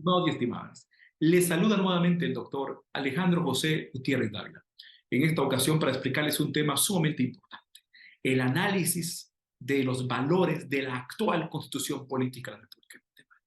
Estimados y estimadas, les saluda nuevamente el doctor Alejandro José Gutiérrez Dávila, en esta ocasión para explicarles un tema sumamente importante, el análisis de los valores de la actual Constitución Política de la República de Guatemala.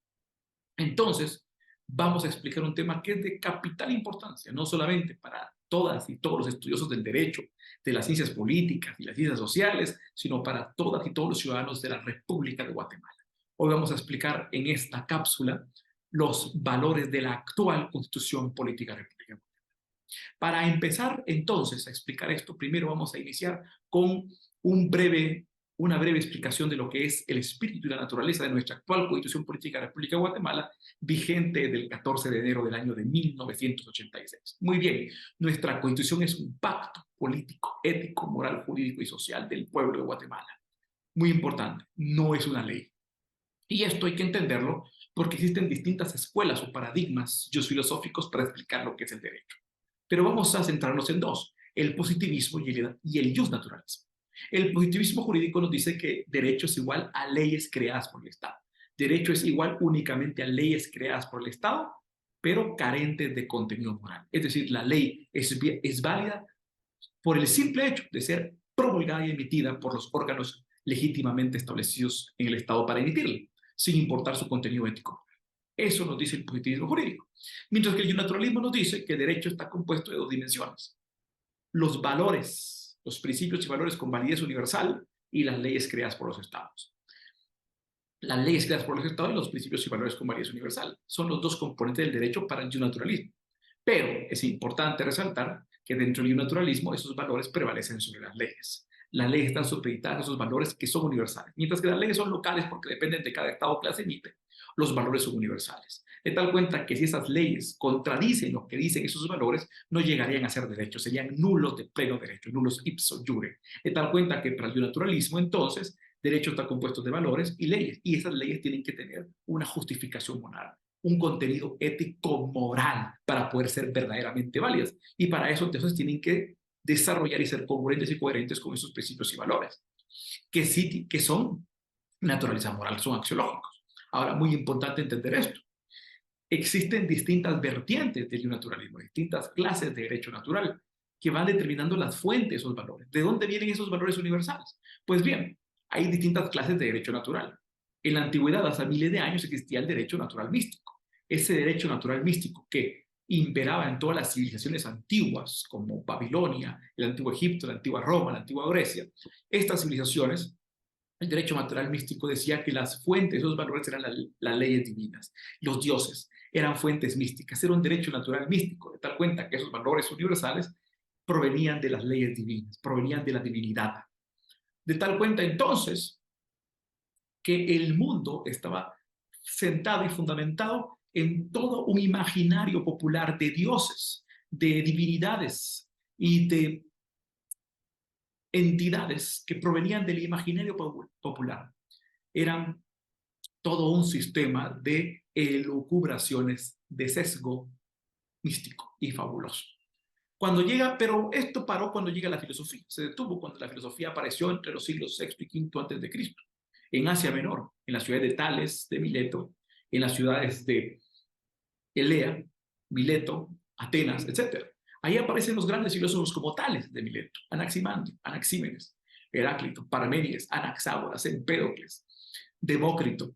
Entonces, vamos a explicar un tema que es de capital importancia, no solamente para todas y todos los estudiosos del derecho, de las ciencias políticas y las ciencias sociales, sino para todas y todos los ciudadanos de la República de Guatemala. Hoy vamos a explicar en esta cápsula los valores de la actual Constitución Política Republicana. Para empezar entonces a explicar esto, primero vamos a iniciar con una breve explicación de lo que es el espíritu y la naturaleza de nuestra actual Constitución Política de la República de Guatemala, vigente del 14 de enero del año de 1986. Muy bien, nuestra Constitución es un pacto político, ético, moral, jurídico y social del pueblo de Guatemala. Muy importante, no es una ley. Y esto hay que entenderlo porque existen distintas escuelas o paradigmas filosóficos para explicar lo que es el derecho. Pero vamos a centrarnos en dos, el positivismo y el justnaturalismo. El positivismo jurídico nos dice que derecho es igual a leyes creadas por el Estado. Derecho es igual únicamente a leyes creadas por el Estado, pero carentes de contenido moral. Es decir, la ley es válida por el simple hecho de ser promulgada y emitida por los órganos legítimamente establecidos en el Estado para emitirla, sin importar su contenido ético. Eso nos dice el positivismo jurídico. Mientras que el naturalismo nos dice que el derecho está compuesto de dos dimensiones. Los valores, los principios y valores con validez universal y las leyes creadas por los estados. Las leyes creadas por los estados y los principios y valores con validez universal son los dos componentes del derecho para el naturalismo. Pero es importante resaltar que dentro del naturalismo esos valores prevalecen sobre las leyes. Las leyes están supeditadas a esos valores que son universales, mientras que las leyes son locales porque dependen de cada estado que las emite. Los valores son universales. De tal cuenta que si esas leyes contradicen lo que dicen esos valores, no llegarían a ser derechos, serían nulos de pleno derecho, nulos ipso iure. De tal cuenta que para el naturalismo, entonces, derecho está compuesto de valores y leyes, y esas leyes tienen que tener una justificación moral, un contenido ético moral para poder ser verdaderamente válidas. Y para eso, entonces, tienen que desarrollar y ser congruentes y coherentes con esos principios y valores, que son naturaleza moral, son axiológicos. Ahora, muy importante entender esto. Existen distintas vertientes del naturalismo, distintas clases de derecho natural que van determinando las fuentes de esos valores. ¿De dónde vienen esos valores universales? Pues bien, hay distintas clases de derecho natural. En la antigüedad, hace miles de años, existía el derecho natural místico. Ese derecho natural místico que imperaba en todas las civilizaciones antiguas, como Babilonia, el antiguo Egipto, la antigua Roma, la antigua Grecia. Estas civilizaciones, el derecho natural místico decía que las fuentes de esos valores eran las leyes divinas. Los dioses eran fuentes místicas. Era un derecho natural místico, de tal cuenta que esos valores universales provenían de las leyes divinas, provenían de la divinidad. De tal cuenta entonces que el mundo estaba sentado y fundamentado en todo un imaginario popular de dioses, de divinidades y de entidades que provenían del imaginario popular. Eran todo un sistema de elucubraciones de sesgo místico y fabuloso. Pero esto paró cuando llega la filosofía. Se detuvo cuando la filosofía apareció entre los siglos VI y V antes de Cristo, en Asia Menor, en las ciudades de Tales, de Mileto, en las ciudades de Elea, Mileto, Atenas, etc. Ahí aparecen los grandes filósofos como Tales de Mileto, Anaxímenes, Heráclito, Parménides, Anaxágoras, Empédocles, Demócrito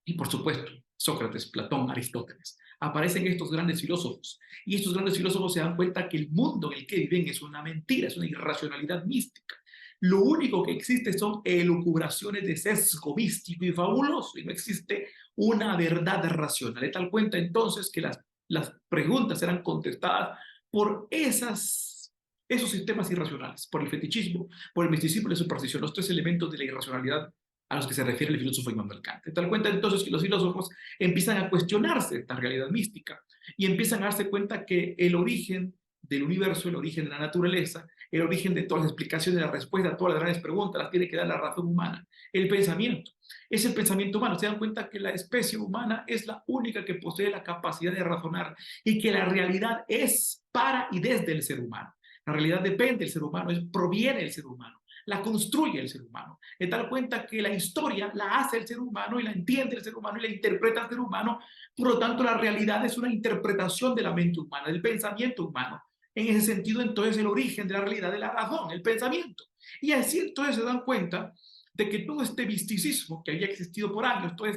y, por supuesto, Sócrates, Platón, Aristóteles. Aparecen estos grandes filósofos y estos grandes filósofos se dan cuenta que el mundo en el que viven es una mentira, es una irracionalidad mística. Lo único que existe son elucubraciones de sesgo místico y fabuloso y no existe una verdad racional. De tal cuenta entonces que las preguntas eran contestadas por esos sistemas irracionales, por el fetichismo, por el misticismo y la superstición, los tres elementos de la irracionalidad a los que se refiere el filósofo Immanuel Kant. De tal cuenta entonces que los filósofos empiezan a cuestionarse esta realidad mística y empiezan a darse cuenta que el origen del universo, el origen de la naturaleza, el origen de todas las explicaciones, la respuesta a todas las grandes preguntas, las tiene que dar la razón humana, el pensamiento. Es el pensamiento humano. Se dan cuenta que la especie humana es la única que posee la capacidad de razonar y que la realidad es para y desde el ser humano. La realidad depende del ser humano, proviene del ser humano. la construye el ser humano. De tal cuenta que la historia la hace el ser humano y la entiende el ser humano y la interpreta el ser humano. Por lo tanto, la realidad es una interpretación de la mente humana, del pensamiento humano. En ese sentido, entonces, el origen de la realidad es la razón, el pensamiento. Y así entonces se dan cuenta de que todo este misticismo que había existido por años, toda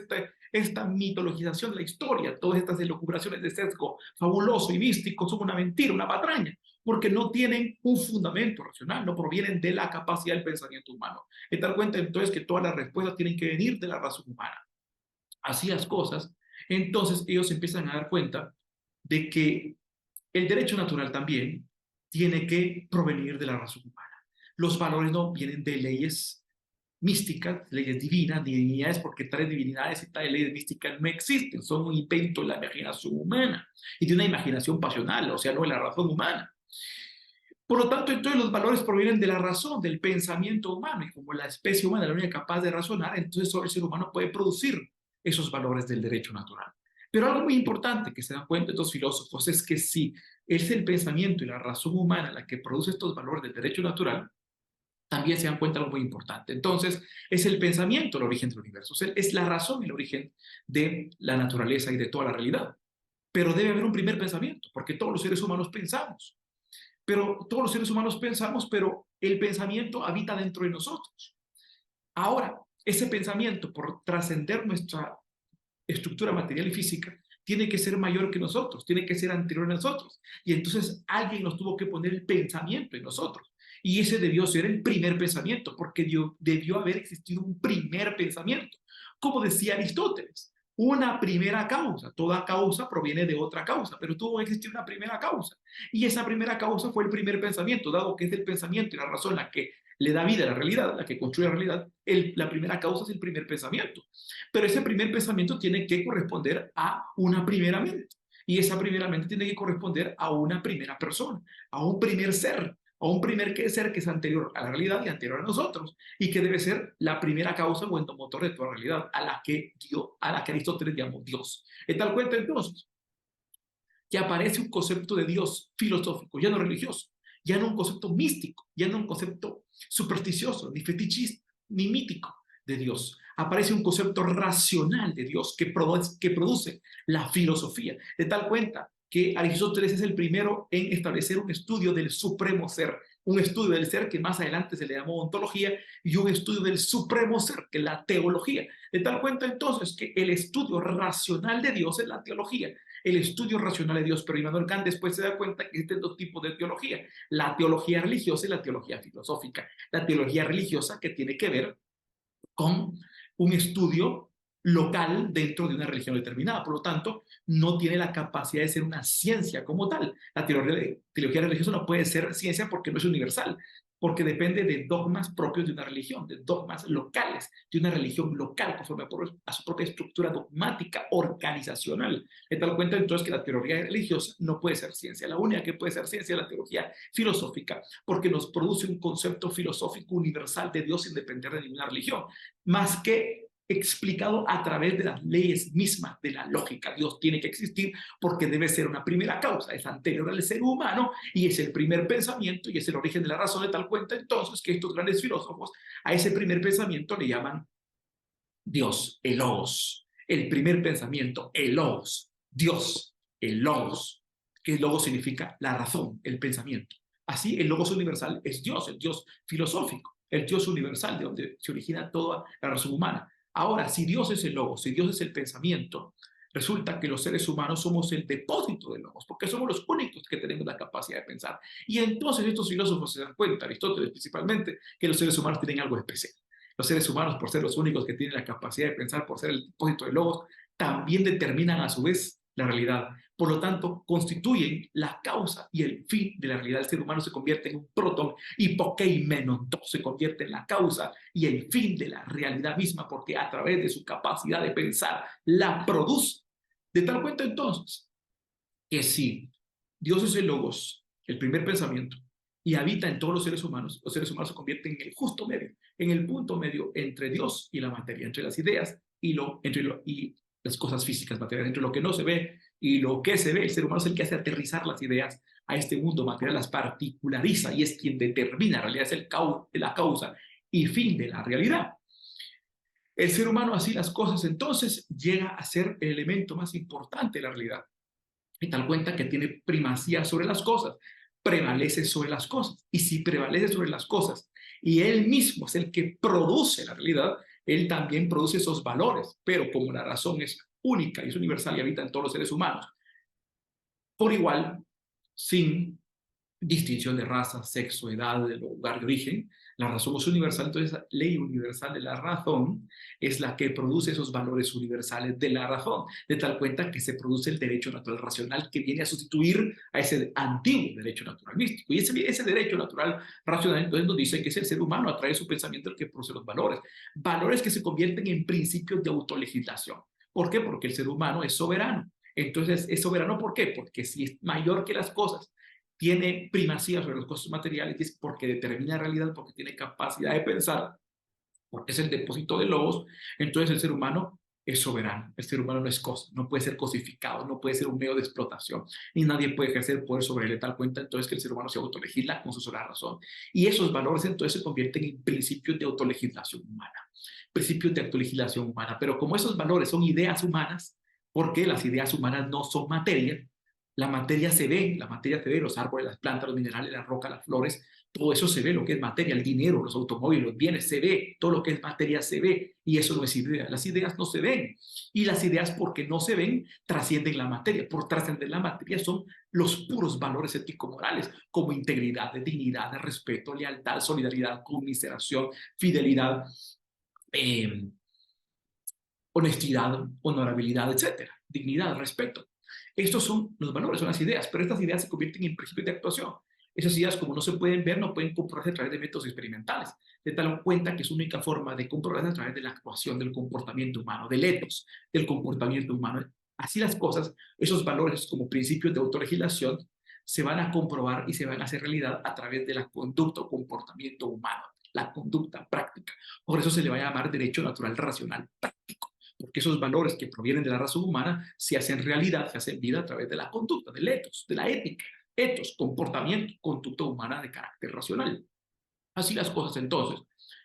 esta mitologización de la historia, todas estas elucubraciones de sesgo fabuloso y místico son una mentira, una patraña, porque no tienen un fundamento racional, no provienen de la capacidad del pensamiento humano. De tal cuenta entonces que todas las respuestas tienen que venir de la razón humana. Así las cosas, entonces ellos empiezan a dar cuenta de que el derecho natural también tiene que provenir de la razón humana. Los valores no vienen de leyes místicas, leyes divinas, divinidades, porque tales divinidades y tales leyes místicas no existen, son un invento de la imaginación humana y de una imaginación pasional, o sea, no de la razón humana. Por lo tanto, entonces los valores provienen de la razón, del pensamiento humano, y como la especie humana es la única capaz de razonar, entonces solo el ser humano puede producir esos valores del derecho natural. Pero algo muy importante que se dan cuenta estos filósofos es que si es el pensamiento y la razón humana la que produce estos valores del derecho natural, también se dan cuenta de algo muy importante. Entonces, es el pensamiento el origen del universo, es la razón el origen de la naturaleza y de toda la realidad. Pero debe haber un primer pensamiento, porque todos los seres humanos pensamos. Pero todos los seres humanos pensamos, pero el pensamiento habita dentro de nosotros. Ahora, ese pensamiento, por trascender nuestra estructura material y física, tiene que ser mayor que nosotros, tiene que ser anterior a nosotros. Y entonces alguien nos tuvo que poner el pensamiento en nosotros. Y ese debió ser el primer pensamiento, porque debió haber existido un primer pensamiento. Como decía Aristóteles, una primera causa. Toda causa proviene de otra causa, pero tuvo que existir una primera causa. Y esa primera causa fue el primer pensamiento, dado que es el pensamiento y la razón la que le da vida a la realidad, la que construye la realidad. La primera causa es el primer pensamiento. Pero ese primer pensamiento tiene que corresponder a una primera mente. Y esa primera mente tiene que corresponder a una primera persona, a un primer ser, a un primer ser que es anterior a la realidad y anterior a nosotros, y que debe ser la primera causa o endomotor de toda realidad, a la que Aristóteles llamó Dios. En tal cuenta, entonces, que aparece un concepto de Dios filosófico, ya no religioso, ya no un concepto místico, ya no un concepto supersticioso, ni fetichista, ni mítico de Dios. Aparece un concepto racional de Dios que produce la filosofía. De tal cuenta que Aristóteles es el primero en establecer un estudio del supremo ser, un estudio del ser que más adelante se le llamó ontología, y un estudio del supremo ser, que es la teología. De tal cuenta entonces que el estudio racional de Dios es la teología, el estudio racional de Dios. Pero Immanuel Kant después se da cuenta que existen dos tipos de teología: la teología religiosa y la teología filosófica. La teología religiosa, que tiene que ver con un estudio local dentro de una religión determinada. Por lo tanto, no tiene la capacidad de ser una ciencia como tal. La teología religiosa no puede ser ciencia porque no es universal, porque depende de dogmas propios de una religión, de dogmas locales, de una religión local, conforme a su propia estructura dogmática, organizacional. De tal cuenta entonces que la teología religiosa no puede ser ciencia. La única que puede ser ciencia es la teología filosófica, porque nos produce un concepto filosófico universal de Dios sin depender de ninguna religión, más que explicado a través de las leyes mismas de la lógica. Dios tiene que existir porque debe ser una primera causa, es anterior al ser humano y es el primer pensamiento y es el origen de la razón. De tal cuenta entonces que estos grandes filósofos a ese primer pensamiento le llaman Dios, el logos. El primer pensamiento, el logos, Dios, el logos, que el logos significa la razón, el pensamiento. Así, el logos universal es Dios, el Dios filosófico, el Dios universal de donde se origina toda la razón humana. Ahora, si Dios es el logos, si Dios es el pensamiento, resulta que los seres humanos somos el depósito del logos, porque somos los únicos que tenemos la capacidad de pensar. Y entonces estos filósofos se dan cuenta, Aristóteles principalmente, que los seres humanos tienen algo especial. Los seres humanos, por ser los únicos que tienen la capacidad de pensar, por ser el depósito de logos, también determinan a su vez la realidad. Por lo tanto, constituyen la causa y el fin de la realidad. El ser humano se convierte en un proton hipokeimenon, se convierte en la causa y el fin de la realidad misma, porque a través de su capacidad de pensar la produce. De tal cuenta entonces que si Dios es el logos, el primer pensamiento, y habita en todos los seres humanos se convierten en el justo medio, en el punto medio entre Dios y la materia, entre las ideas y las cosas físicas materiales, entre lo que no se ve y lo que se ve. El ser humano es el que hace aterrizar las ideas a este mundo material, las particulariza y es quien determina, en realidad es la causa y fin de la realidad. El ser humano, así las cosas, entonces llega a ser el elemento más importante de la realidad. Y tal cuenta que tiene primacía sobre las cosas, prevalece sobre las cosas. Y si prevalece sobre las cosas y él mismo es el que produce la realidad, él también produce esos valores. Pero como la razón es única y es universal y habita en todos los seres humanos, por igual, sin distinción de raza, sexo, edad, del lugar de origen. La razón es universal, entonces la ley universal de la razón es la que produce esos valores universales de la razón, de tal cuenta que se produce el derecho natural racional que viene a sustituir a ese antiguo derecho natural místico. Y ese derecho natural racional entonces nos dice que es el ser humano a través de su pensamiento el que produce los valores, valores que se convierten en principios de autolegislación. ¿Por qué? Porque el ser humano es soberano. Entonces, ¿es soberano por qué? Porque si es mayor que las cosas, tiene primacía sobre los costos materiales y es porque determina realidad, porque tiene capacidad de pensar, porque es el depósito de logos, entonces el ser humano es soberano. El ser humano no es cosa, no puede ser cosificado, no puede ser un medio de explotación, ni nadie puede ejercer poder sobre él de tal cuenta entonces que el ser humano se autolegisla con su sola razón. Y esos valores entonces se convierten en principios de autolegislación humana, principios de autolegislación humana. Pero como esos valores son ideas humanas, porque las ideas humanas no son materia, la materia se ve, los árboles, las plantas, los minerales, las rocas, las flores, todo eso se ve, lo que es materia, el dinero, los automóviles, los bienes, se ve, todo lo que es materia se ve, y eso no es idea. Las ideas no se ven, y las ideas porque no se ven, trascienden la materia. Por trascender la materia son los puros valores ético-morales, como integridad, dignidad, respeto, lealtad, solidaridad, conmiseración, fidelidad, eh, honestidad, honorabilidad, etcétera, dignidad, respeto. Estos son los valores, son las ideas, pero estas ideas se convierten en principios de actuación. Esas ideas, como no se pueden ver, no pueden comprobarse a través de métodos experimentales, de tal cuenta que es una única forma de comprobarse a través de la actuación del comportamiento humano, del ethos, del comportamiento humano. Así las cosas, esos valores como principios de autolegislación se van a comprobar y se van a hacer realidad a través de la conducta o comportamiento humano, la conducta práctica. Por eso se le va a llamar derecho natural racional práctico, porque esos valores que provienen de la razón humana se hacen realidad, se hacen vida a través de la conducta, del ethos, de la ética, ethos, comportamiento, conducta humana de carácter racional. Así las cosas entonces,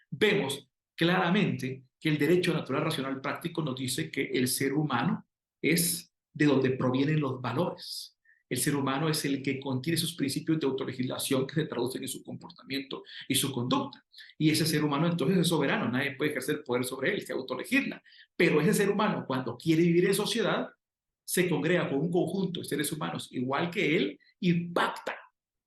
vemos claramente que el derecho natural racional práctico nos dice que el ser humano es de donde provienen los valores. El ser humano es el que contiene sus principios de autolegislación que se traducen en su comportamiento y su conducta. Y ese ser humano entonces es soberano, nadie puede ejercer poder sobre él, se autolegisla. Pero ese ser humano, cuando quiere vivir en sociedad, se congrega con un conjunto de seres humanos igual que él y pacta,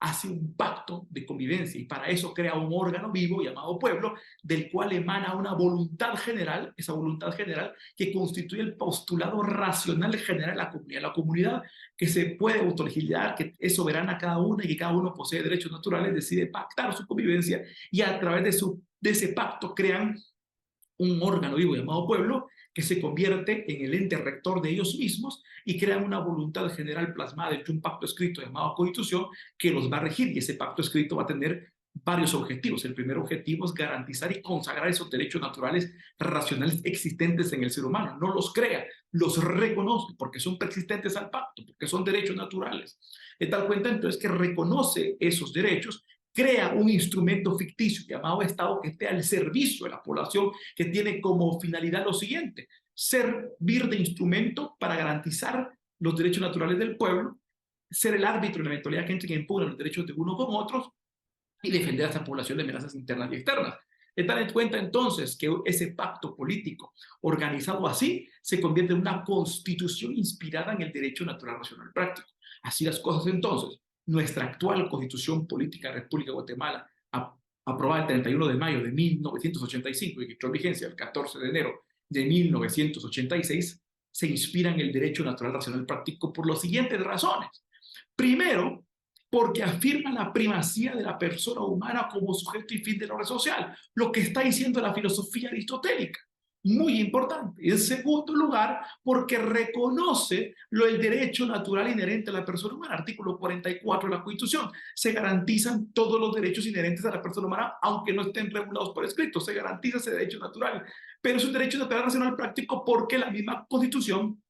hace un pacto de convivencia y para eso crea un órgano vivo llamado pueblo, del cual emana una voluntad general, esa voluntad general que constituye el postulado racional general de la comunidad que se puede autolegislar, que es soberana cada una y que cada uno posee derechos naturales, decide pactar su convivencia y a través de ese pacto crean un órgano vivo llamado pueblo que se convierte en el ente rector de ellos mismos y crean una voluntad general plasmada en un pacto escrito llamado Constitución que los va a regir y ese pacto escrito va a tener varios objetivos. El primer objetivo es garantizar y consagrar esos derechos naturales racionales existentes en el ser humano. No los crea, los reconoce porque son persistentes al pacto, porque son derechos naturales. De tal cuenta entonces que reconoce esos derechos, crea un instrumento ficticio llamado Estado que esté al servicio de la población, que tiene como finalidad lo siguiente: servir de instrumento para garantizar los derechos naturales del pueblo, ser el árbitro en la eventualidad que entre y impugna los derechos de uno con otros y defender a esa población de amenazas internas y externas. De tal en cuenta entonces que ese pacto político organizado así se convierte en una constitución inspirada en el derecho natural racional práctico. Así las cosas entonces, nuestra actual constitución política de la República de Guatemala, aprobada el 31 de mayo de 1985 y que entró en vigencia el 14 de enero de 1986, se inspira en el derecho natural racional práctico por las siguientes razones. Primero, porque afirma la primacía de la persona humana como sujeto y fin del orden social, lo que está diciendo la filosofía aristotélica. Muy importante. Y en segundo lugar, porque reconoce el derecho natural inherente a la persona humana. Artículo 44 de la Constitución. Se garantizan todos los derechos inherentes a la persona humana, aunque no estén regulados por escrito. Se garantiza ese derecho natural. Pero es un derecho natural racional práctico porque la misma Constitución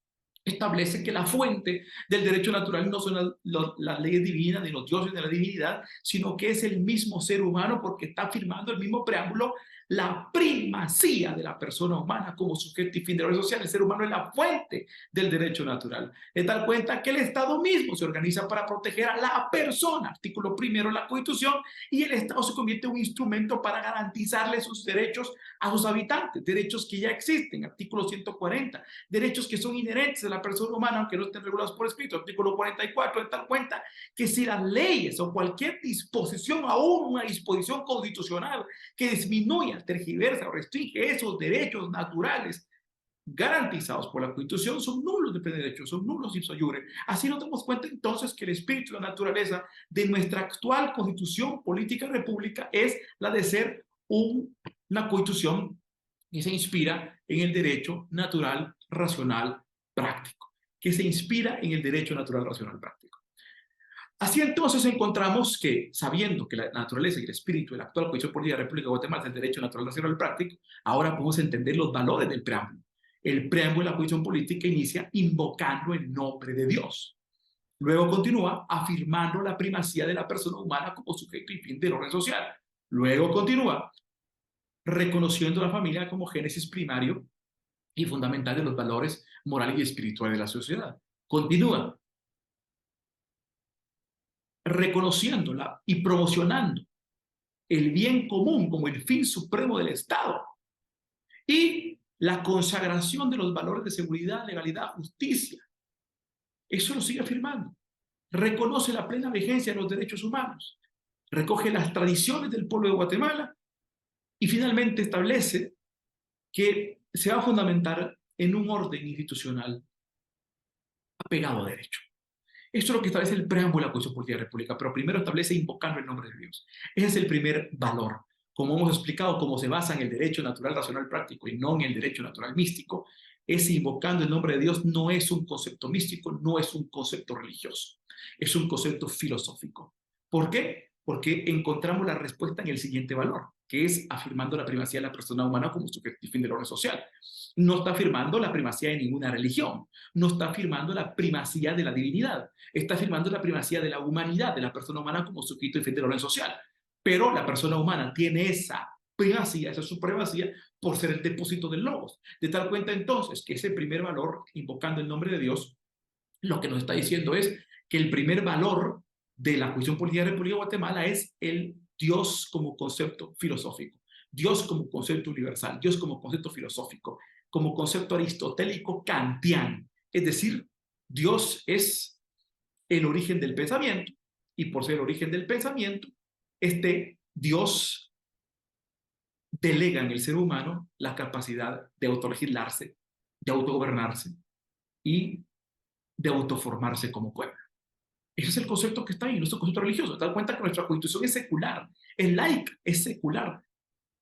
establece que la fuente del derecho natural no son las leyes divinas, ni los dioses de la divinidad, sino que es el mismo ser humano, porque está afirmando el mismo preámbulo la primacía de la persona humana como sujeto y fin de la orden social. El ser humano es la fuente del derecho natural. Es dar cuenta que el Estado mismo se organiza para proteger a la persona, artículo primero de la Constitución, y el Estado se convierte en un instrumento para garantizarle sus derechos a sus habitantes, derechos que ya existen, artículo 140, derechos que son inherentes a la persona humana, aunque no estén regulados por escrito, artículo 44, de tal cuenta que si las leyes o cualquier disposición, aún una disposición constitucional que disminuya, tergiversa o restringe esos derechos naturales garantizados por la Constitución, son nulos de pleno derecho, son nulos ipso iure. Así nos damos cuenta entonces que el espíritu y la naturaleza de nuestra actual Constitución Política República es la de ser una Constitución que se inspira en el derecho natural, racional, práctico, que se inspira en el derecho natural, racional, práctico. Así entonces encontramos que, sabiendo que la naturaleza y el espíritu de la actual Constitución Política de la República de Guatemala es el derecho natural, racional, práctico, ahora podemos entender los valores del preámbulo. El preámbulo de la Constitución Política inicia invocando el nombre de Dios. Luego continúa afirmando la primacía de la persona humana como sujeto y fin del orden social. Luego continúa reconociendo a la familia como génesis primario y fundamental de los valores morales y espirituales de la sociedad. Continúa reconociéndola y promocionando el bien común como el fin supremo del Estado y la consagración de los valores de seguridad, legalidad, justicia. Eso lo sigue afirmando. Reconoce la plena vigencia de los derechos humanos, recoge las tradiciones del pueblo de Guatemala y finalmente establece que se va a fundamentar en un orden institucional apegado a derecho. Esto es lo que establece el preámbulo de la Constitución Política de la República, pero primero establece invocando el nombre de Dios. Ese es el primer valor. Como hemos explicado, como se basa en el derecho natural, racional, práctico y no en el derecho natural místico, ese invocando el nombre de Dios no es un concepto místico, no es un concepto religioso, es un concepto filosófico. ¿Por qué? Porque encontramos la respuesta en el siguiente valor, que es afirmando la primacía de la persona humana como sujeto y fin del orden social. No está afirmando la primacía de ninguna religión, no está afirmando la primacía de la divinidad, está afirmando la primacía de la humanidad, de la persona humana como sujeto y fin del orden social. Pero la persona humana tiene esa primacía, esa supremacía, por ser el depósito del logos. De tal cuenta entonces que ese primer valor, invocando el nombre de Dios, lo que nos está diciendo es que el primer valor de la Constitución Política de la República de Guatemala es el Dios como concepto filosófico, Dios como concepto universal, Dios como concepto filosófico, como concepto aristotélico kantiano. Es decir, Dios es el origen del pensamiento y por ser el origen del pensamiento, este Dios delega en el ser humano la capacidad de autolegislarse, de autogobernarse y de autoformarse como pueblo. Ese es el concepto que está ahí, nuestro concepto religioso. Te das cuenta que nuestra constitución es secular, es laica, es secular,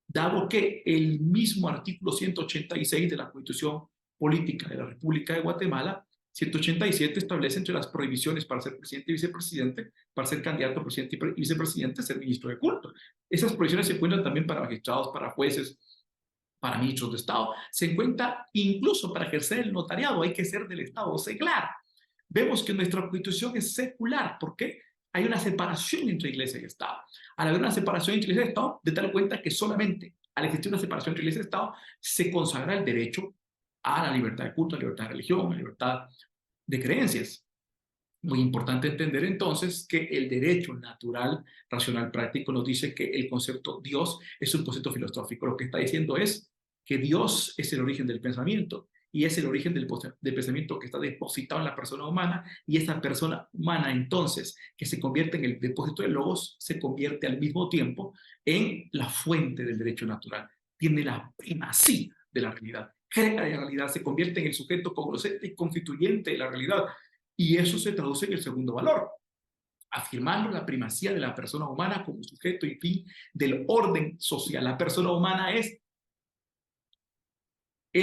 dado que el mismo artículo 186 de la Constitución Política de la República de Guatemala, 187, establece entre las prohibiciones para ser presidente y vicepresidente, para ser candidato a presidente y vicepresidente, ser ministro de culto. Esas prohibiciones se encuentran también para magistrados, para jueces, para ministros de Estado. Se encuentra incluso para ejercer el notariado, hay que ser del Estado seglar. Vemos que nuestra constitución es secular. ¿Por qué? Hay una separación entre iglesia y Estado. Al haber una separación entre iglesia y Estado, de tal cuenta que solamente al existir una separación entre iglesia y Estado, se consagra el derecho a la libertad de culto, a la libertad de religión, a la libertad de creencias. Muy importante entender entonces que el derecho natural, racional, práctico nos dice que el concepto Dios es un concepto filosófico. Lo que está diciendo es que Dios es el origen del pensamiento y es el origen del pensamiento que está depositado en la persona humana, y esa persona humana entonces que se convierte en el depósito de logos se convierte al mismo tiempo en la fuente del derecho natural. Tiene la primacía de la realidad, crea la realidad, se convierte en el sujeto cognoscente y constituyente de la realidad. Y eso se traduce en el segundo valor, afirmando la primacía de la persona humana como sujeto y fin del orden social. La persona humana es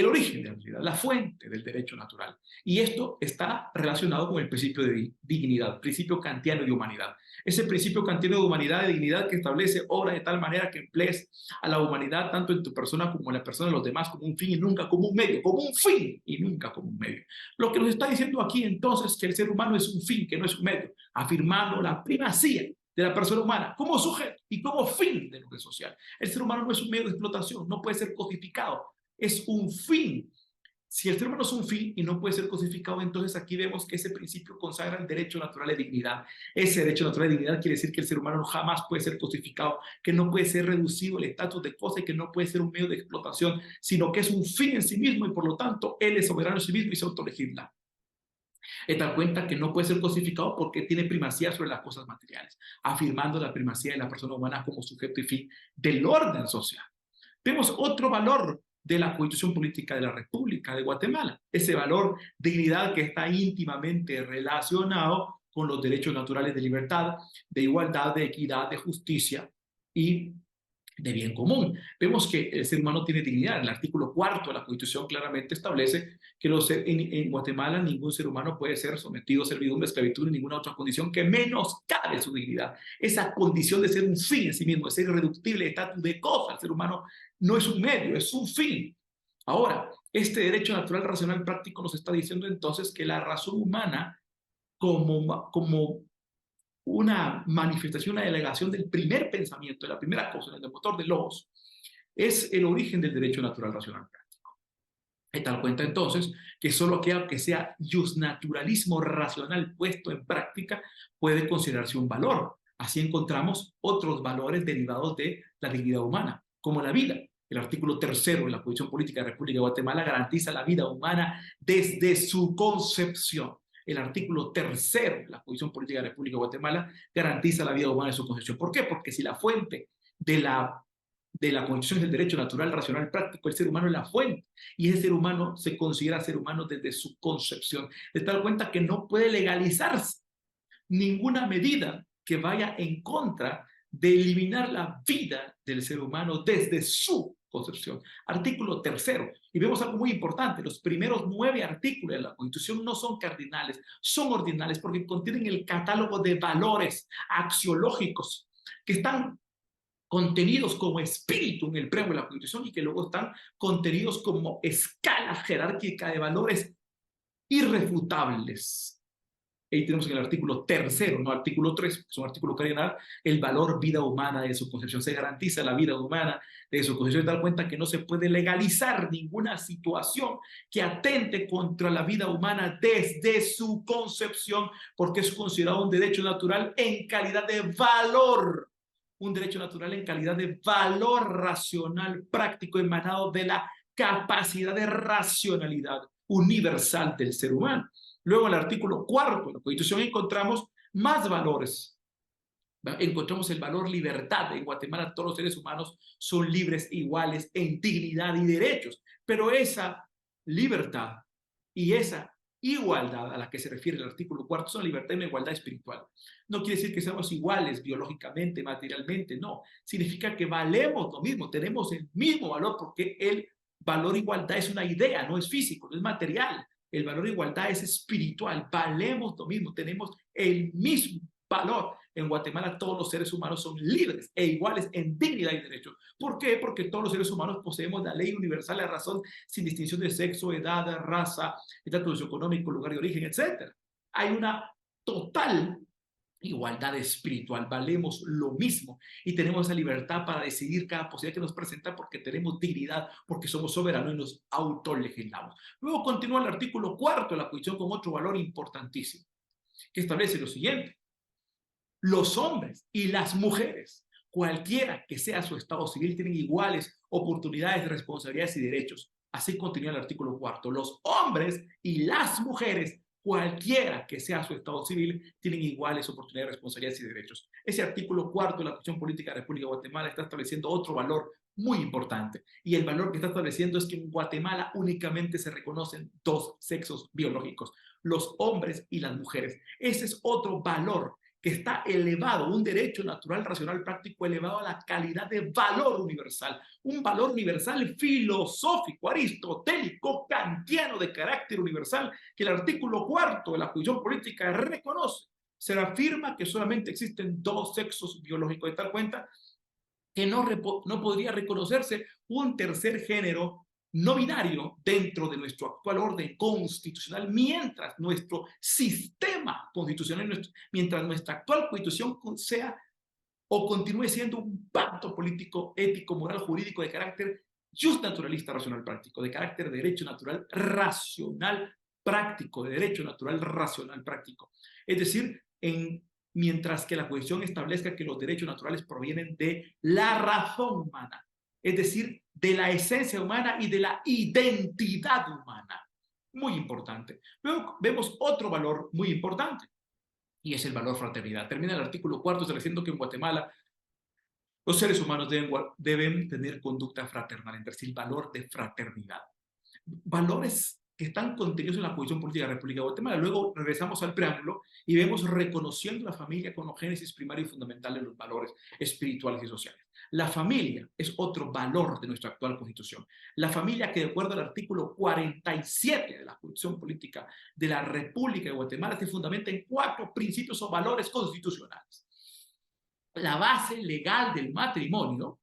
el origen de la realidad, la fuente del derecho natural. Y esto está relacionado con el principio de dignidad, principio kantiano de humanidad. Ese principio kantiano de humanidad, de dignidad, que establece obra de tal manera que emplees a la humanidad, tanto en tu persona como en la persona de los demás, como un fin y nunca como un medio, como un fin y nunca como un medio. Lo que nos está diciendo aquí entonces que el ser humano es un fin, que no es un medio, afirmando la primacía de la persona humana como sujeto y como fin del orden social. El ser humano no es un medio de explotación, no puede ser codificado, es un fin. Si el ser humano es un fin y no puede ser cosificado, entonces aquí vemos que ese principio consagra el derecho natural de dignidad. Ese derecho natural de dignidad quiere decir que el ser humano jamás puede ser cosificado, que no puede ser reducido al estatus de cosa y que no puede ser un medio de explotación, sino que es un fin en sí mismo y por lo tanto él es soberano en sí mismo y se autolegisla. Esta cuenta que no puede ser cosificado porque tiene primacía sobre las cosas materiales, afirmando la primacía de la persona humana como sujeto y fin del orden social. Vemos otro valor de la Constitución Política de la República de Guatemala, ese valor de dignidad que está íntimamente relacionado con los derechos naturales de libertad, de igualdad, de equidad, de justicia y de bien común. Vemos que el ser humano tiene dignidad. El artículo 4 de la Constitución claramente establece que en Guatemala ningún ser humano puede ser sometido a servidumbre, esclavitud, ni ninguna otra condición que menoscabe su dignidad. Esa condición de ser un fin en sí mismo, de ser irreductible, de estatus de cosa, el ser humano no es un medio, es un fin. Ahora, este derecho natural, racional, práctico nos está diciendo entonces que la razón humana como una manifestación, una delegación del primer pensamiento, de la primera cosa, del motor de logos, es el origen del derecho natural racional práctico. De tal cuenta entonces que solo aquello que sea justnaturalismo racional puesto en práctica puede considerarse un valor. Así encontramos otros valores derivados de la dignidad humana, como la vida. El artículo 3 de la Constitución Política de la República de Guatemala garantiza la vida humana desde su concepción. El artículo 3 de la Constitución Política de la República de Guatemala garantiza la vida humana en su concepción. ¿Por qué? Porque si la fuente de la Constitución es el derecho natural, racional, práctico, el ser humano es la fuente. Y ese ser humano se considera ser humano desde su concepción. De tal cuenta que no puede legalizarse ninguna medida que vaya en contra de eliminar la vida del ser humano desde su concepción. Artículo 3. Y vemos algo muy importante. Los primeros 9 artículos de la Constitución no son cardinales, son ordinales porque contienen el catálogo de valores axiológicos que están contenidos como espíritu en el preámbulo de la Constitución y que luego están contenidos como escala jerárquica de valores irrefutables. Ahí tenemos en el artículo 3, no artículo 3, que es un artículo cardinal, el valor vida humana de su concepción. Se garantiza la vida humana de su concepción, de tal cuenta que no se puede legalizar ninguna situación que atente contra la vida humana desde su concepción, porque es considerado un derecho natural en calidad de valor. Un derecho natural en calidad de valor racional práctico emanado de la capacidad de racionalidad universal del ser humano. Luego, en el artículo 4 de la Constitución encontramos más valores. Encontramos el valor libertad. En Guatemala todos los seres humanos son libres e iguales en dignidad y derechos. Pero esa libertad y esa igualdad a la que se refiere el artículo 4 es una libertad y una igualdad espiritual. No quiere decir que seamos iguales biológicamente, materialmente, no. Significa que valemos lo mismo, tenemos el mismo valor porque el valor igualdad es una idea, no es físico, no es material. El valor de igualdad es espiritual, valemos lo mismo, tenemos el mismo valor. En Guatemala todos los seres humanos son libres e iguales en dignidad y derechos. ¿Por qué? Porque todos los seres humanos poseemos la ley universal, la razón, sin distinción de sexo, edad, raza, estatus socioeconómico, lugar de origen, etc. Hay una total igualdad espiritual, valemos lo mismo y tenemos esa libertad para decidir cada posibilidad que nos presenta porque tenemos dignidad, porque somos soberanos y nos autolegislamos. Luego continúa el artículo 4 de la Constitución con otro valor importantísimo, que establece lo siguiente: los hombres y las mujeres, cualquiera que sea su estado civil, tienen iguales oportunidades, responsabilidades y derechos. Así continúa el artículo 4. Los hombres y las mujeres, cualquiera que sea su estado civil, tienen iguales oportunidades, responsabilidades y derechos. Ese artículo 4 de la Constitución Política de la República de Guatemala está estableciendo otro valor muy importante. Y el valor que está estableciendo es que en Guatemala únicamente se reconocen 2 sexos biológicos, los hombres y las mujeres. Ese es otro valor que está elevado, un derecho natural, racional, práctico elevado a la calidad de valor universal, un valor universal filosófico, aristotélico, kantiano, de carácter universal, que el artículo 4 de la Constitución Política reconoce. Se afirma que solamente existen dos sexos biológicos, de tal cuenta que no podría reconocerse un tercer género no binario dentro de nuestro actual orden constitucional, mientras nuestro sistema constitucional, mientras nuestra actual constitución sea o continúe siendo un pacto político, ético, moral, jurídico de carácter just naturalista, racional, práctico, de carácter de derecho natural, racional, práctico, de derecho natural, racional, práctico. Es decir, mientras que la Constitución establezca que los derechos naturales provienen de la razón humana, es decir, de la esencia humana y de la identidad humana. Muy importante. Luego vemos otro valor muy importante, y es el valor fraternidad. Termina el artículo 4 estableciendo que en Guatemala los seres humanos deben tener conducta fraternal, es decir, el valor de fraternidad. Valores que están contenidos en la Constitución Política de la República de Guatemala. Luego regresamos al preámbulo y vemos reconociendo la familia como génesis primario y fundamental de los valores espirituales y sociales. La familia es otro valor de nuestra actual Constitución. La familia que, de acuerdo al artículo 47 de la Constitución Política de la República de Guatemala, se fundamenta en 4 principios o valores constitucionales. La base legal del matrimonio,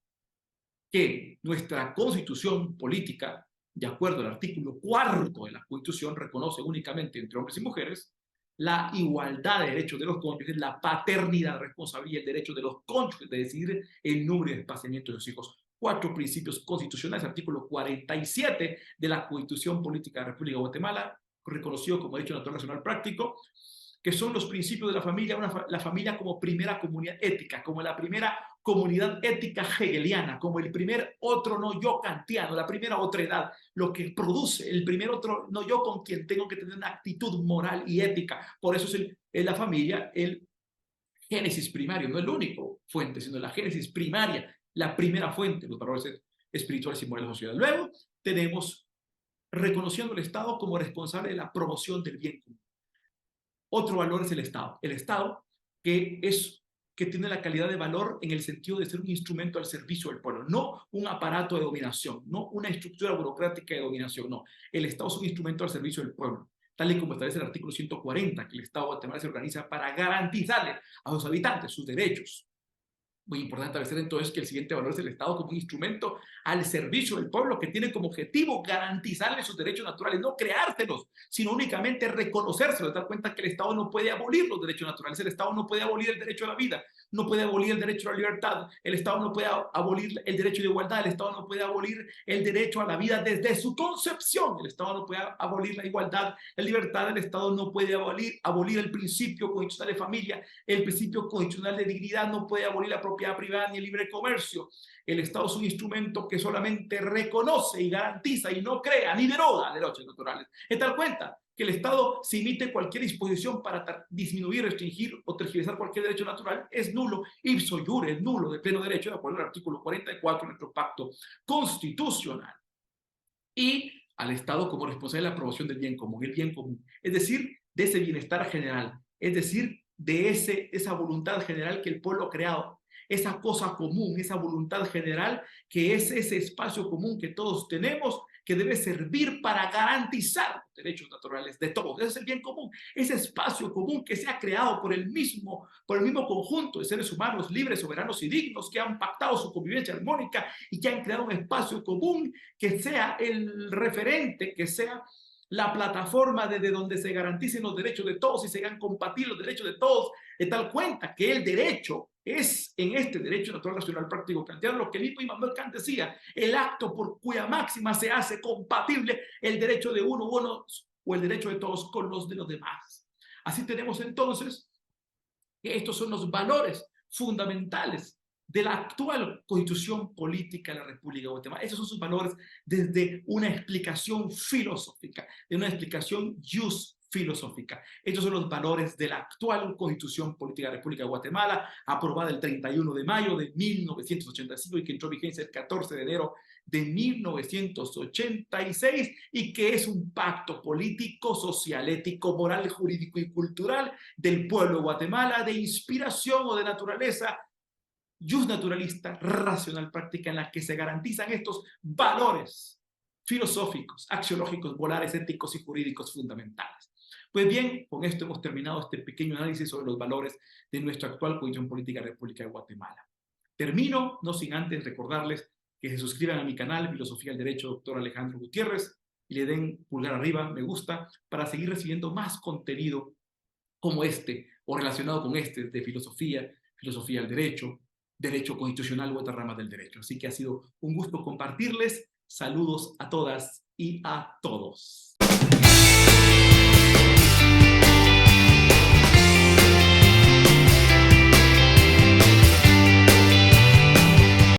que nuestra Constitución Política, de acuerdo al artículo 4 de la Constitución, reconoce únicamente entre hombres y mujeres, la igualdad de derechos de los cónyuges, la paternidad, responsabilidad y el derecho de los cónyuges de decidir el número y desplazamiento de los hijos. 4 principios constitucionales, artículo 47 de la Constitución Política de la República de Guatemala, reconocido como derecho natural nacional práctico, que son los principios de la familia, la familia como primera comunidad ética, como la primera comunidad ética hegeliana, como el primer otro no yo kantiano, la primera otredad, lo que produce el primer otro no yo con quien tengo que tener una actitud moral y ética. Por eso es la familia el génesis primario, no el único fuente, sino la génesis primaria, la primera fuente de los valores espirituales y morales de la sociedad. Luego tenemos reconociendo al Estado como responsable de la promoción del bien común. Otro valor es el Estado. El Estado que tiene la calidad de valor en el sentido de ser un instrumento al servicio del pueblo, no un aparato de dominación, no una estructura burocrática de dominación, no. El Estado es un instrumento al servicio del pueblo, tal y como establece el artículo 140, que el Estado de Guatemala se organiza para garantizarle a los habitantes sus derechos. Muy importante establecer entonces que el siguiente valor es el Estado como un instrumento al servicio del pueblo que tiene como objetivo garantizarle sus derechos naturales, no creárselos, sino únicamente reconocérselos, dar cuenta que el Estado no puede abolir los derechos naturales, el Estado no puede abolir el derecho a la vida, no puede abolir el derecho a la libertad, el Estado no puede abolir el derecho de igualdad, el Estado no puede abolir el derecho a la vida desde su concepción, el Estado no puede abolir la igualdad, la libertad, el Estado no puede abolir el principio constitucional de familia, el principio constitucional de dignidad, no puede abolir la propiedad privada ni el libre comercio. El Estado es un instrumento que solamente reconoce y garantiza y no crea ni deroga derechos naturales. Es tal cuenta que el Estado, si emite cualquier disposición para disminuir, restringir o tergiversar cualquier derecho natural, es nulo, ipso iure, es nulo de pleno derecho, de acuerdo al artículo 44 de nuestro pacto constitucional. Y al Estado como responsable de la promoción del bien común, el bien común, es decir, de ese bienestar general, es decir, de esa voluntad general que el pueblo ha creado, esa cosa común, esa voluntad general que es ese espacio común que todos tenemos, que debe servir para garantizar los derechos naturales de todos. Ese es el bien común, ese espacio común que se ha creado por el mismo conjunto de seres humanos libres, soberanos y dignos que han pactado su convivencia armónica y que han creado un espacio común que sea el referente, que sea la plataforma desde donde se garanticen los derechos de todos y se hagan compatibles los derechos de todos, de tal cuenta que el derecho es en este derecho natural racional práctico kantiano lo que el mismo Immanuel Kant decía, el acto por cuya máxima se hace compatible el derecho de uno o el derecho de todos con los de los demás. Así tenemos entonces que estos son los valores fundamentales de la actual Constitución Política de la República de Guatemala. Esos son sus valores desde una explicación filosófica, de una explicación jus filosófica. Estos son los valores de la actual Constitución Política de la República de Guatemala, aprobada el 31 de mayo de 1985 y que entró en vigencia el 14 de enero de 1986 y que es un pacto político, social, ético, moral, jurídico y cultural del pueblo de Guatemala de inspiración o de naturaleza justnaturalista, racional, práctica, en la que se garantizan estos valores filosóficos, axiológicos, morales, éticos y jurídicos fundamentales. Pues bien, con esto hemos terminado este pequeño análisis sobre los valores de nuestra actual Constitución Política de la República de Guatemala. Termino, no sin antes recordarles que se suscriban a mi canal Filosofía del Derecho, Dr. Alejandro Gutiérrez, y le den pulgar arriba, me gusta, para seguir recibiendo más contenido como este, o relacionado con este, de filosofía, filosofía del derecho, derecho constitucional u otras ramas del derecho. Así que ha sido un gusto compartirles. Saludos a todas y a todos.